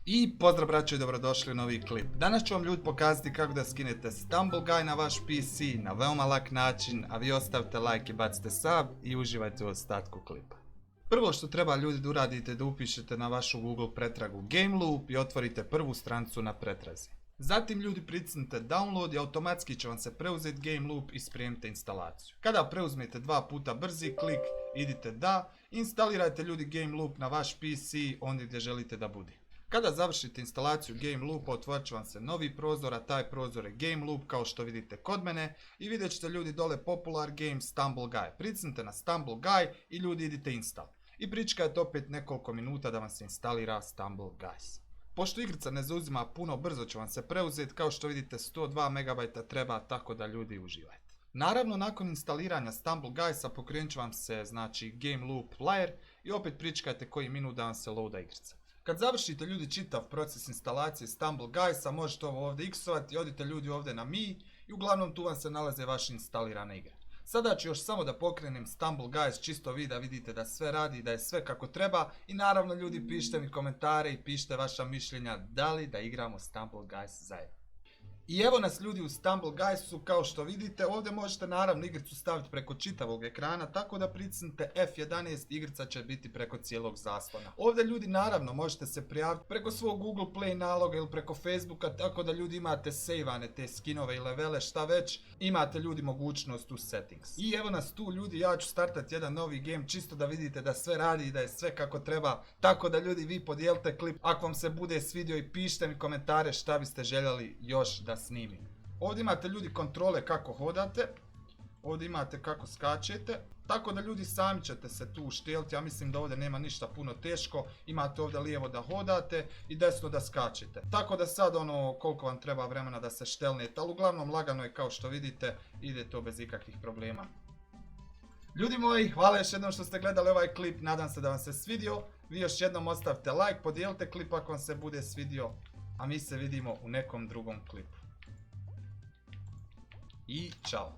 I pozdrav braćo i dobrodošli u novi klip. Danas ću vam ljudi pokazati kako da skinete Stumble Guy na vaš PC na veoma lak način, a vi ostavite like i bacite sub i uživajte u ostatku klipa. Prvo što treba ljudi da uradite da upišete na vašu Google pretragu GameLoop i otvorite prvu stranicu na pretrazi. Zatim ljudi pritisnite download i automatski će vam se preuzeti GameLoop i spremite instalaciju. Kada preuzmete dva puta brzi klik, idite da, instalirajte ljudi GameLoop na vaš PC ondje gdje želite da bude. Kada završite instalaciju GameLoopa otvorit će vam se novi prozor, a taj prozor je GameLoop kao što vidite kod mene i vidjet ćete ljudi dole Popular Game Stumble Guy. Pritisnite na Stumble Guy i ljudi idite install. I pričekajte opet nekoliko minuta da vam se instalira Stumble Guys. Pošto igrica ne zauzima puno, brzo će vam se preuzeti, kao što vidite 102 MB treba, tako da ljudi uživajte. Naravno, nakon instaliranja Stumble Guysa pokrenut će vam se GameLoop player i opet pričekajte koji minut da vam se loada igrica. Kad završite ljudi čitav proces instalacije Stumble Guysa, možete ovo ovdje x-ovati, odite ljudi ovdje na mi i uglavnom tu vam se nalaze vaše instalirane igre. Sada ću još samo da pokrenem Stumble Guys čisto vi da vidite da sve radi, da je sve kako treba i naravno ljudi pišite mi komentare i pišite vaša mišljenja da li da igramo Stumble Guys zajedno. I evo nas ljudi u Stumble Guysu, kao što vidite, ovdje možete naravno igricu staviti preko čitavog ekrana, tako da pritisnite F11, igrica će biti preko cijelog zaslona. Ovdje ljudi naravno možete se prijaviti preko svog Google Play naloga ili preko Facebooka, tako da ljudi imate sejvane te skinove i levele, šta već, imate ljudi mogućnost u settings. I evo nas tu ljudi, ja ću startati jedan novi game čisto da vidite da sve radi i da je sve kako treba, tako da ljudi vi podijelite klip ako vam se bude svidio i pišite mi komentare šta biste željeli još da snimim. Ovdje imate ljudi kontrole kako hodate, ovdje imate kako skačete, tako da ljudi sami ćete se tu šteliti, ja mislim da ovdje nema ništa puno teško, imate ovdje lijevo da hodate i desno da skačete. Tako da sad koliko vam treba vremena da se štelnete, ali uglavnom lagano je kao što vidite, ide to bez ikakvih problema. Ljudi moji, hvala još jednom što ste gledali ovaj klip, nadam se da vam se svidio, vi još jednom ostavite like, podijelite klip ako vam se bude svidio, a mi se vidimo u nekom drugom klipu. I čao!